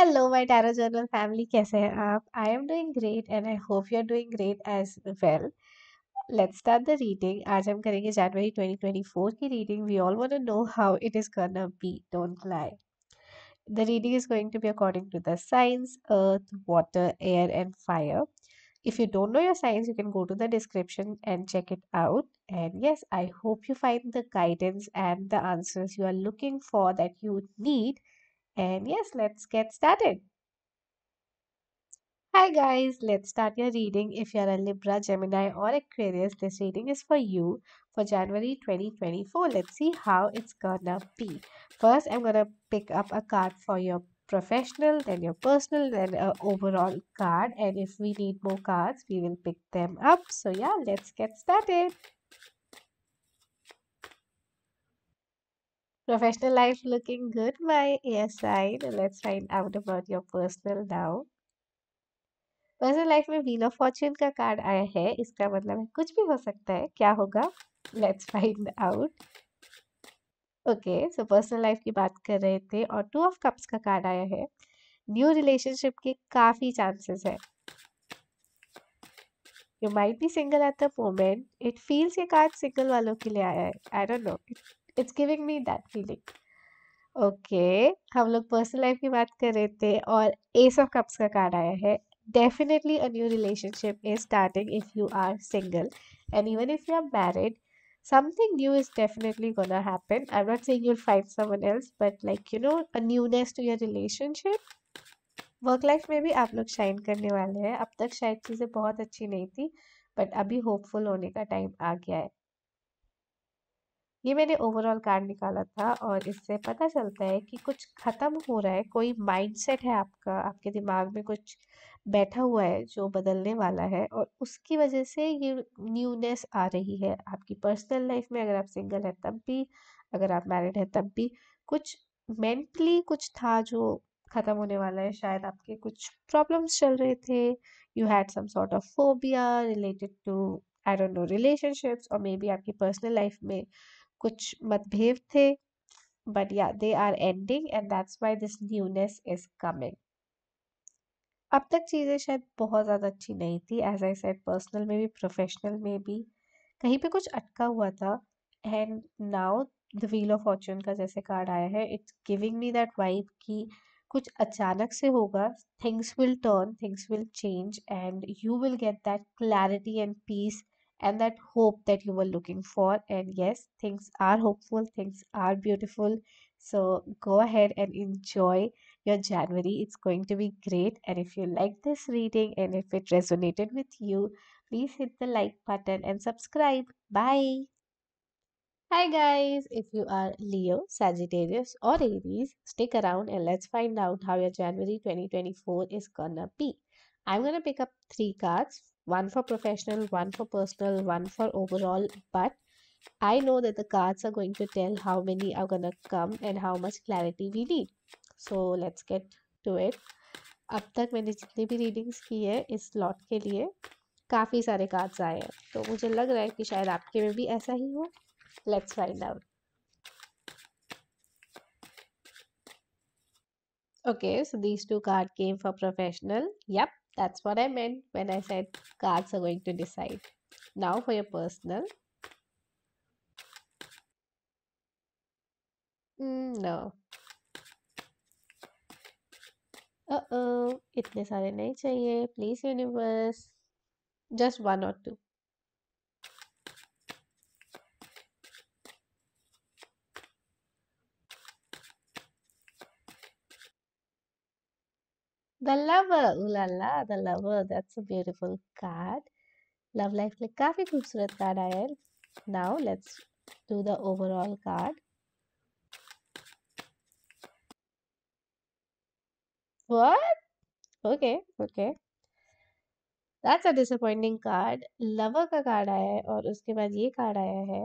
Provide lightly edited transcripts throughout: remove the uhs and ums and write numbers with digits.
Hello, my Tarot Journal family. कैसे हैं आप? I am doing great and I hope you are doing great as well. Let's start the reading. आज हम करेंगे जनवरी 2024 की reading. We all want to know how it is gonna be. Don't lie. The reading is going to be according to the signs, earth, water, air, and fire. If you don't know your signs, you can go to the description and check it out. And yes, I hope you find the guidance and the answers you are looking for that you need. And yes, let's get started. Hi guys, let's start your reading. If you're a Libra, Gemini, or Aquarius, this reading is for you for January 2024. Let's see how it's gonna be. First, I'm gonna pick up a card for your professional, then your personal, then a overall card. And if we need more cards, we will pick them up. So yeah, let's get started. Professional life looking good, my air sign. Let's find out about your personal now. Personal life में wheel of fortune का card आया है, इसका मतलब है कुछ भी हो सकता है। क्या होगा? Let's find out. Okay, so personal life की बात कर रहे थे और टू ऑफ कप्स का कार्ड आया है। न्यू रिलेशनशिप के काफी चांसेस है। You might be single at the moment. It feels ये कार्ड सिंगल वालों के लिए आया है। आई don't no, it's giving me that feeling. Okay, हम लोग पर्सनल लाइफ की बात कर रहे थे और एस ऑफ कप्स का कार्ड आया है। Definitely a new relationship is starting if you are single, and even if you are married, something new is definitely gonna happen. I'm not saying you'll find someone else, but like a newness to your relationship. Work life में भी आप लोग shine करने वाले हैं। अब तक शायद चीज़ें बहुत अच्छी नहीं थी, बट अभी होपफुल होने का टाइम आ गया है। ये मैंने ओवरऑल कार्ड निकाला था और इससे पता चलता है कि कुछ खत्म हो रहा है। कोई माइंडसेट है आपका, आपके दिमाग में कुछ बैठा हुआ है जो बदलने वाला है और उसकी वजह से ये न्यूनेस आ रही है आपकी पर्सनल लाइफ में। अगर आप सिंगल है तब भी, अगर आप मैरिड है तब भी, कुछ मेंटली कुछ था जो खत्म होने वाला है। शायद आपके कुछ प्रॉब्लम्स चल रहे थे। You had some sort of phobia related to, I don't know, relationships, और मे बी आपकी पर्सनल लाइफ में कुछ मतभेद थे। But yeah they are ending and that's why this newness is coming. अब तक चीज़ें शायद बहुत ज़्यादा अच्छी नहीं थी, एज आई सेड, पर्सनल में भी प्रोफेशनल में भी कहीं पे कुछ अटका हुआ था। And now the wheel of fortune का जैसे कार्ड आया है, it's giving me that vibe कि कुछ अचानक से होगा। Things will turn, things will change, and you will get that clarity and peace and that hope that you were looking for. And yes, things are hopeful, things are beautiful. So go ahead and enjoy your January. It's going to be great. And if you like this reading and if it resonated with you, please hit the like button and subscribe. Bye. Hi guys, if you are Leo, Sagittarius, or Aries, stick around and let's find out how your January 2024 is gonna be. I'm gonna pick up three cards, one for professional, one for personal, one for overall, but I know that the cards are going to tell how many are gonna come and how much clarity we need. So let's get to it. अब तक मैंने जितनी भी readings की है इस lot के लिए, काफ़ी सारे कार्ड्स आए हैं, तो मुझे लग रहा है कि शायद आपके में भी ऐसा ही हो। Let's find out. Okay, so these two cards came for professional. Yep, that's what I meant when I said cards are going to decide. Now for your personal. No. Uh-oh, इतने सारे नहीं चाहिए. Please universe. Just one or two. The lover. Ooh la la, the lover. That's a beautiful card. Love life में काफी खूबसूरत card आया है. Now let's do the overall card. What? Okay, okay. That's a disappointing card. Lover का card आया है और उसके बाद ये कार्ड आया है।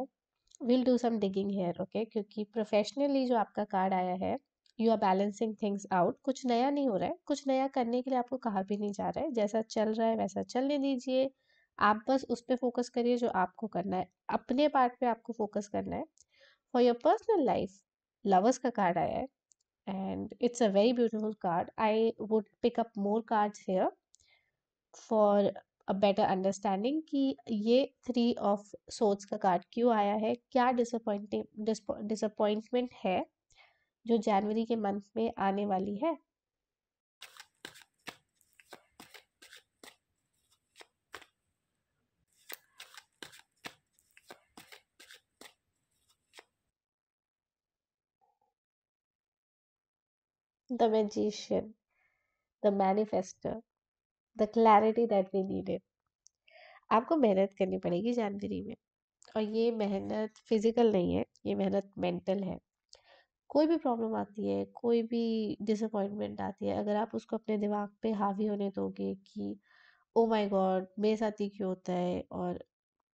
We'll do some digging here, okay? क्योंकि प्रोफेशनली जो आपका कार्ड आया है, you are balancing things out. कुछ नया नहीं हो रहा है, कुछ नया करने के लिए आपको कहा भी नहीं जा रहा है। जैसा चल रहा है वैसा चलने दीजिए। आप बस उस पर फोकस करिए जो आपको करना है, अपने पार्ट पे आपको फोकस करना है। For your personal life, lovers का कार्ड आया है and it's a very beautiful card. I would pick up more cards here for a better understanding कि ये थ्री ऑफ सोर्ड्स का कार्ड क्यों आया है, क्या डिसअपॉइंटमेंट है जो जनवरी के मंथ में आने वाली है. The magician, the manifester, the clarity that we needed. आपको मेहनत करनी पड़ेगी जनवरी में, और ये मेहनत फिजिकल नहीं है, ये मेहनत मेंटल है. कोई भी प्रॉब्लम आती है, कोई भी डिसअपॉइंटमेंट आती है, अगर आप उसको अपने दिमाग पे हावी होने दोगे कि ओ माय गॉड मेरे साथ ही क्यों होता है, और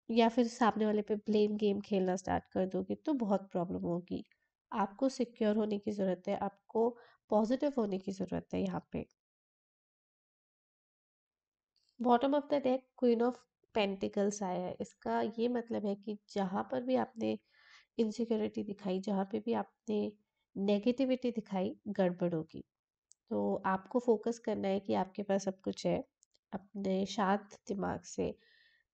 या फिर सामने वाले पे ब्लेम गेम खेलना स्टार्ट कर दोगे, तो बहुत प्रॉब्लम होगी. आपको सिक्योर होने की ज़रूरत है, आपको पॉजिटिव होने की ज़रूरत है यहाँ पे. Bottom of the deck queen of pentacles आया है. इसका ये मतलब है कि जहाँ पर भी आपने इनसिक्योरिटी दिखाई, जहाँ पे भी आपने नेगेटिविटी दिखाई, गड़बड़ होगी. तो आपको फोकस करना है कि आपके पास सब कुछ है. अपने शांत दिमाग से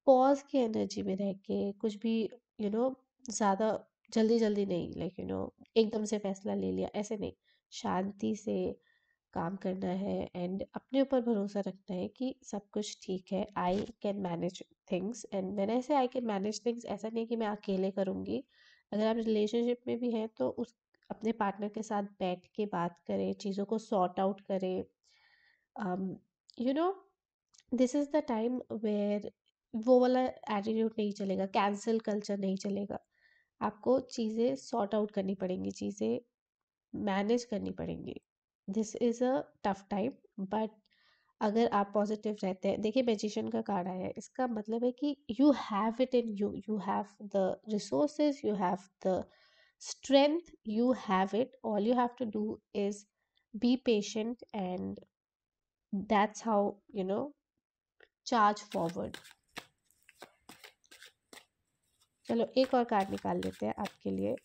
पॉज की एनर्जी में रह के कुछ भी ज़्यादा जल्दी जल्दी नहीं, लाइक एकदम से फैसला ले लिया, ऐसे नहीं. शांति से काम करना है एंड अपने ऊपर भरोसा रखना है कि सब कुछ ठीक है. I can manage things, and मैंने ऐसे आई कैन मैनेज थिंग्स ऐसा नहीं कि मैं अकेले करूँगी. अगर आप रिलेशनशिप में भी हैं तो उस अपने पार्टनर के साथ बैठ के बात करें, चीज़ों को सॉर्ट आउट करें. You know this is the time where वो वाला एटीट्यूड नहीं चलेगा, कैंसल कल्चर नहीं चलेगा. आपको चीज़ें सॉर्ट आउट करनी पड़ेंगी, चीज़ें मैनेज करनी पड़ेंगी. This is a tough time, but अगर आप पॉजिटिव रहते हैं, देखिए मैजिशियन का कार्ड आया है, इसका मतलब है कि you have it in you, you have the resources, you have the strength, you have it. All you have to do is be patient, and that's how charge forward. चलो एक और कार्ड निकाल लेते हैं आपके लिए.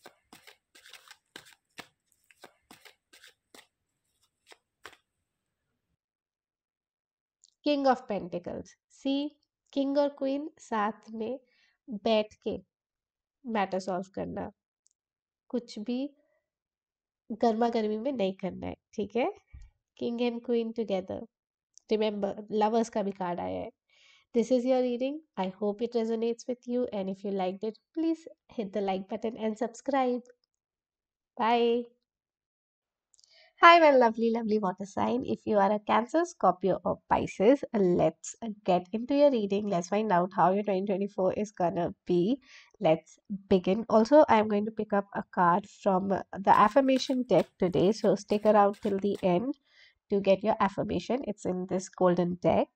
King of pentacles. See, king और queen साथ में बैठ के मैटर सॉल्व करना, कुछ भी गर्मा गर्मी में नहीं करना है, ठीक है. King and queen together. Remember, lovers का भी कार्ड आया है. This is your reading. I hope it resonates with you, and if you liked it, please hit the like button and subscribe. Bye. Hi, my lovely, lovely water sign. If you are a Cancer, Scorpio, or Pisces, let's get into your reading. Let's find out how your 2024 is gonna be. Let's begin. Also, I'm going to pick up a card from the affirmation deck today, so stick around till the end to get your affirmation. It's in this golden deck.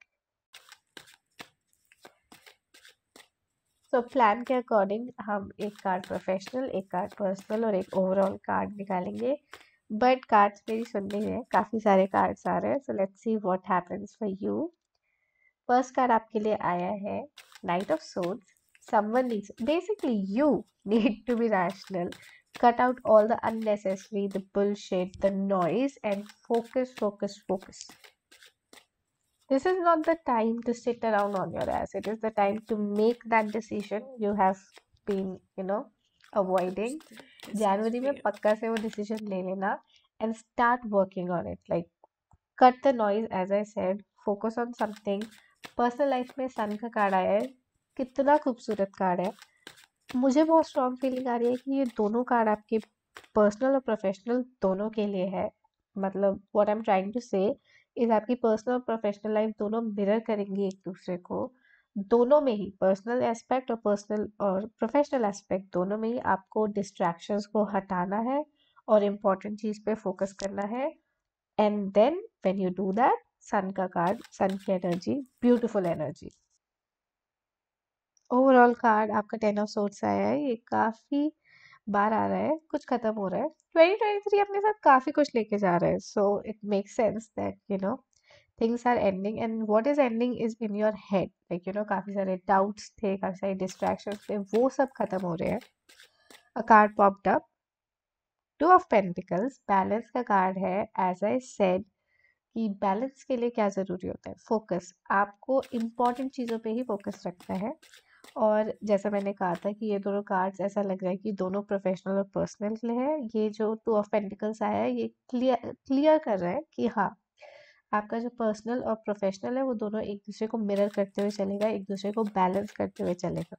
तो plan के according हम एक card professional, एक card personal और एक overall card निकालेंगे. But cards मेरी सुननी है, काफ़ी सारे कार्ड्स आ रहे हैं, so let's see what happens for you. First card आपके लिए आया है knight of swords. Someone needs, basically you need to be rational. Cut out all the unnecessary, the bullshit, the noise, and focus, focus, focus. This is not the time to sit around on your ass. It is the time to make that decision you have been, avoiding. जनवरी में पक्का से वो decision ले लेना and start working on it. Like, cut the noise, as I said. Focus on something. Personal life में सन का card आया है. कितना खूबसूरत कार्ड है. मुझे बहुत स्ट्रॉन्ग फीलिंग आ रही है कि ये दोनों कार्ड आपके पर्सनल और प्रोफेशनल दोनों के लिए है. मतलब what I am trying to say is आपकी पर्सनल और प्रोफेशनल लाइफ दोनों मिरर करेंगी एक दूसरे को. दोनों में ही, पर्सनल एस्पेक्ट और पर्सनल और प्रोफेशनल एस्पेक्ट दोनों में ही आपको डिस्ट्रैक्शंस को हटाना है और इम्पोर्टेंट चीज़ पे फोकस करना है. And then when you do that, sun का कार्ड, सन की energy, beautiful energy. Overall card आपका 10 ऑफ सोर्ड्स आया है. ये काफ़ी बार आ रहा है, कुछ खत्म हो रहा है. 2023 अपने साथ काफ़ी कुछ लेके जा रहा है, so it makes sense that things are ending, and what is ending is in your head. Like काफ़ी सारे डाउट्स थे, काफ़ी सारे डिस्ट्रैक्शंस थे, वो सब खत्म हो रहे हैं. अ card popped up, two of pentacles balance का कार्ड है। एज आई सेड कि बैलेंस के लिए क्या ज़रूरी होता है, फोकस। आपको इम्पॉर्टेंट चीज़ों पे ही फोकस रखना है। और जैसा मैंने कहा था कि ये दोनों कार्ड्स ऐसा लग रहा है कि दोनों प्रोफेशनल और पर्सनल है। ये जो टू ऑफ पेंटिकल्स आया है ये क्लियर क्लियर कर रहा है कि हाँ, आपका जो पर्सनल और प्रोफेशनल है वो दोनों एक दूसरे को मिरर करते हुए चलेगा, एक दूसरे को बैलेंस करते हुए चलेगा।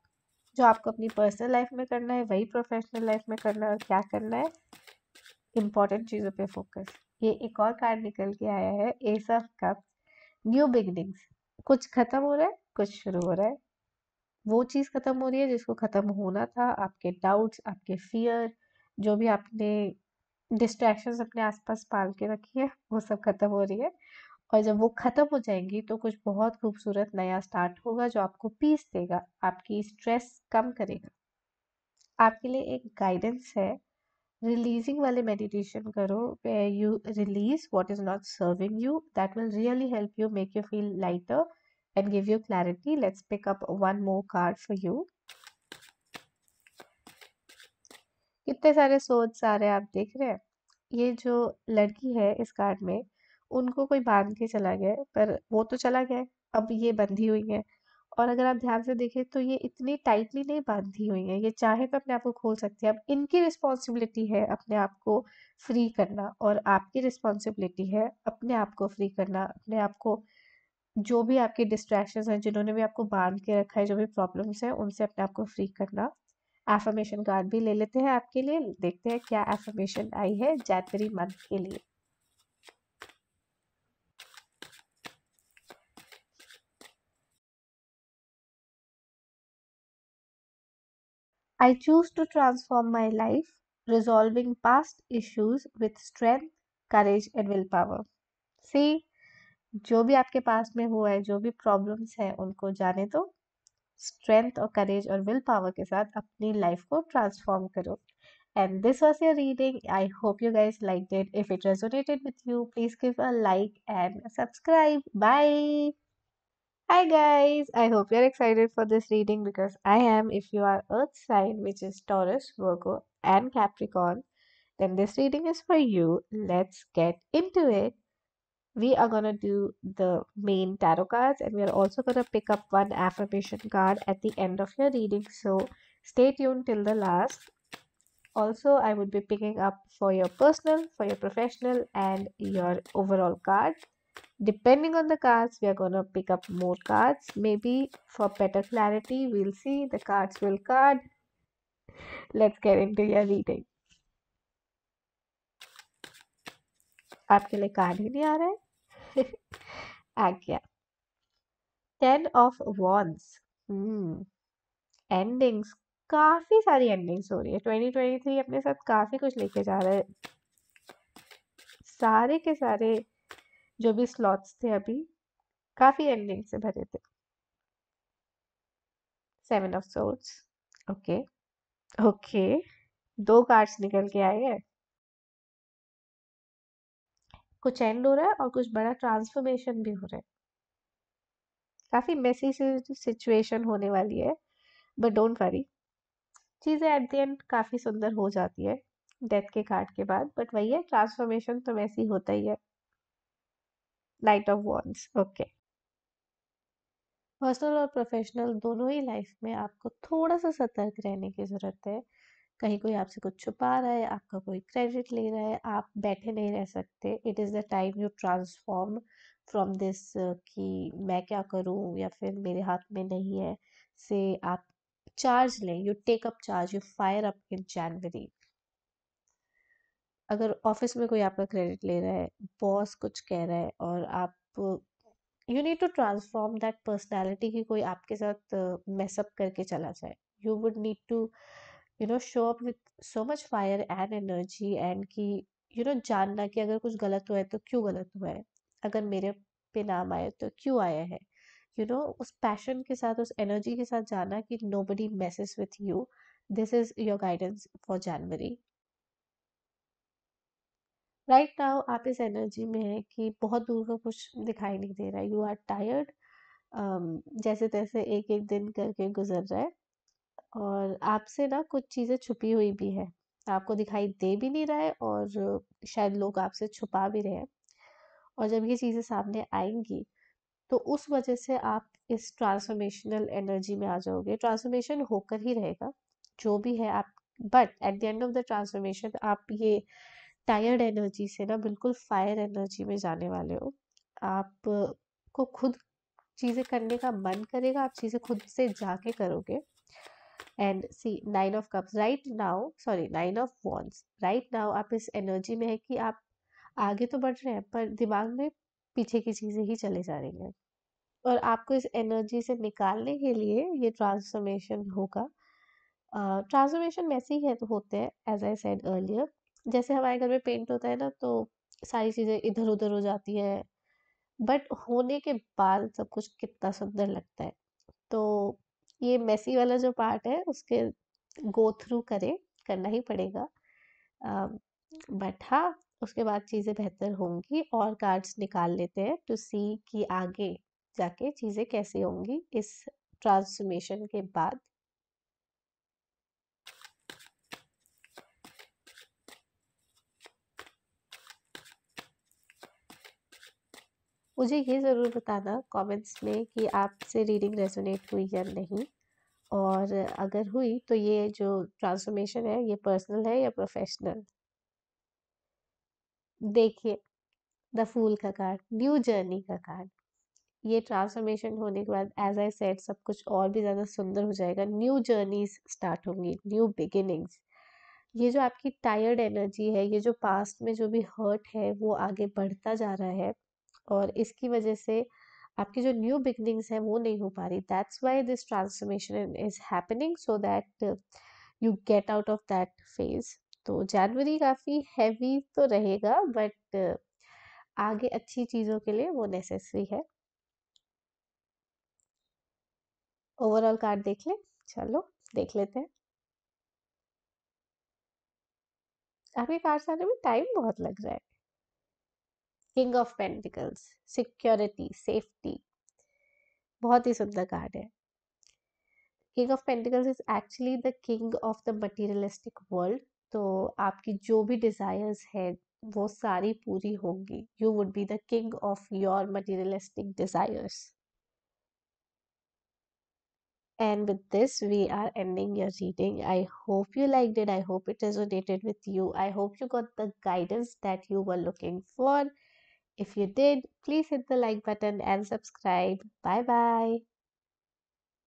जो आपको अपनी पर्सनल लाइफ में करना है वही प्रोफेशनल लाइफ में करना है। और क्या करना है, इम्पोर्टेंट चीज़ों पे फोकस। ये एक और कार्ड निकल के आया है, S of cup. New beginnings, कुछ खत्म हो रहा है, कुछ शुरू हो रहा है। वो चीज़ खत्म हो रही है जिसको खत्म होना था। आपके डाउट्स, आपके फियर, जो भी आपने डिस्ट्रैक्शंस अपने आसपास पाल के रखी है वो सब खत्म हो रही है। और जब वो खत्म हो जाएंगी तो कुछ बहुत खूबसूरत नया स्टार्ट होगा जो आपको पीस देगा, आपकी स्ट्रेस कम करेगा। आपके लिए एक गाइडेंस है, रिलीजिंग वाले मेडिटेशन करो, where you release what is not serving you. That will really help you, make you feel lighter and give you clarity. Let's pick up one more card for you. कितने सारे सोच आ रहे हैं, आप देख रहे हैं। ये जो लड़की है इस कार्ड में, उनको कोई बांध के चला गया है, पर वो तो चला गया है, अब ये बंधी हुई है। और अगर आप ध्यान से देखें तो ये इतनी टाइटली नहीं बांधी हुई है, ये चाहे तो अपने आप को खोल सकती है। अब इनकी रिस्पॉन्सिबिलिटी है अपने आप को फ्री करना, और आपकी रिस्पॉन्सिबिलिटी है अपने आप को फ्री करना। अपने आप को, जो भी आपके डिस्ट्रैक्शंस हैं, जिन्होंने भी आपको बांध के रखा है, जो भी प्रॉब्लम्स हैं, उनसे अपने आप को फ्री करना। एफर्मेशन कार्ड भी ले लेते हैं आपके लिए, देखते हैं क्या एफर्मेशन आई है जनवरी मंथ के लिए। I choose to transform my life, resolving past issues with strength, courage and willpower. See, जो भी आपके पास में हुआ है, जो भी प्रॉब्लम्स हैं, उनको जाने दो। स्ट्रेंथ और करेज और विल पावर के साथ अपनी लाइफ को ट्रांसफॉर्म करो। And this was your reading. I hope you guys liked it. If it resonated with you, please give a like and subscribe. Bye. Hi guys, I hope you're excited for this reading because I am. If you are Earth sign, which is Taurus, Virgo, and Capricorn, then this reading is for you. Let's get into it. We are gonna do the main tarot cards, and we are also gonna pick up one affirmation card at the end of your reading. So stay tuned till the last. Also, I would be picking up for your personal, for your professional, and your overall card. Depending on the cards, we are going to pick up more cards. Maybe for better clarity, we'll see. The cards will card. Let's get into your reading. आपके लिए card ही नहीं आ रहा है। आ गया। 10 of Wands. Endings, काफी सारी endings हो रही है। 2023 अपने साथ काफी कुछ लेके जा रहा है। सारे के सारे जो भी स्लॉट्स थे अभी, काफी एंडिंग से भरे थे। 7 of Swords. Okay okay, 2 cards निकल के आए हैं। कुछ एंड हो रहा है और कुछ बड़ा ट्रांसफॉर्मेशन भी हो रहा है। काफी मेसी सिचुएशन होने वाली है, बट डोंट वरी, चीजें एट द एंड काफी सुंदर हो जाती है डेथ के कार्ड के बाद। बट वही है, ट्रांसफॉर्मेशन तो वैसे ही होता ही है। Knight of wands. Okay, personal और प्रोफेशनल दोनों ही लाइफ में आपको थोड़ा सा सतर्क रहने की जरूरत है। कहीं कोई आपसे कुछ छुपा रहा है, आपका कोई क्रेडिट ले रहा है, आप बैठे नहीं रह सकते। It is the time you transform from this कि मैं क्या करूं या फिर मेरे हाथ में नहीं है, से आप चार्ज लें। You take up charge, you fire up in January. अगर ऑफिस में कोई आपका क्रेडिट ले रहा है, बॉस कुछ कह रहा है, और आप, you need to transform that personality कि कोई आपके साथ मेसअप करके चला जाए। You would need to show up with so much fire and energy, and कि जानना कि अगर कुछ गलत हुआ है तो क्यों गलत हुआ है, अगर मेरे पे नाम आया तो क्यों आया है। उस पैशन के साथ, उस एनर्जी के साथ जाना कि nobody messes with you. This is your guidance for January. Right now आप इस एनर्जी में है कि बहुत दूर का कुछ दिखाई नहीं दे रहा है। यू आर टायर्ड, जैसे तैसे एक एक दिन करके गुजर रहा है, और आपसे ना कुछ चीज़ें छुपी हुई भी है। आपको दिखाई दे भी नहीं रहा है और शायद लोग आपसे छुपा भी रहे हैं। और जब ये चीज़ें सामने आएंगी तो उस वजह से आप इस ट्रांसफॉर्मेशनल एनर्जी में आ जाओगे। ट्रांसफॉर्मेशन होकर ही रहेगा जो भी है आप, but at the end of the transformation आप ये टायर्ड एनर्जी से ना बिल्कुल फायर एनर्जी में जाने वाले हो। आप को खुद चीज़ें करने का मन करेगा, आप चीज़ें खुद से जाके करोगे। And see nine of cups right now, sorry nine of wands right now, आप इस एनर्जी में है कि आप आगे तो बढ़ रहे हैं पर दिमाग में पीछे की चीज़ें ही चले जा रही हैं। और आपको इस एनर्जी से निकालने के लिए ये ट्रांसफॉर्मेशन होगा। ट्रांसफॉर्मेशन वैसे ही है तो होते हैं एज आई सेड अर्लियर। जैसे हमारे घर में पेंट होता है ना तो सारी चीज़ें इधर उधर हो जाती है, बट होने के बाद सब कुछ कितना सुंदर लगता है। तो ये मेसी वाला जो पार्ट है उसके गो थ्रू करे, करना ही पड़ेगा। बट हाँ, उसके बाद चीज़ें बेहतर होंगी। और कार्ड्स निकाल लेते हैं टू सी कि आगे जाके चीज़ें कैसे होंगी इस ट्रांसफॉर्मेशन के बाद। मुझे ये ज़रूर बताना कमेंट्स में कि आपसे रीडिंग रेजोनेट हुई या नहीं, और अगर हुई तो ये जो ट्रांसफॉर्मेशन है ये पर्सनल है या प्रोफेशनल। देखिए, द फूल का कार्ड, न्यू जर्नी का कार्ड। ये ट्रांसफॉर्मेशन होने के बाद एज आई सेड सब कुछ और भी ज़्यादा सुंदर हो जाएगा। न्यू जर्नीज स्टार्ट होंगी, न्यू बिगिनिंग्स। ये जो आपकी टायर्ड एनर्जी है, ये जो पास्ट में जो भी हर्ट है वो आगे बढ़ता जा रहा है, और इसकी वजह से आपकी जो न्यू बिगनिंग्स है वो नहीं हो पा रही। That's why this transformation is happening, so that you get out of that phase. तो जनवरी काफ़ी हैवी तो रहेगा, बट आगे अच्छी चीज़ों के लिए वो नेसेसरी है। ओवरऑल कार्ड देख ले, चलो देख लेते हैं। आपके कार्ड्स आने में टाइम बहुत लग रहा है। King of pentacles, security, safety, बहुत ही सुंदर कार्ड है। King of pentacles is actually the king of the materialistic world. तो आपकी जो भी डिजायर्स है वो सारी पूरी होंगी। You would be the king of your materialistic desires. And with this, we are ending your reading. I hope you liked it. I hope it resonated with you. I hope you got the guidance that you were looking for. If you did, please hit the like button and subscribe. Bye bye.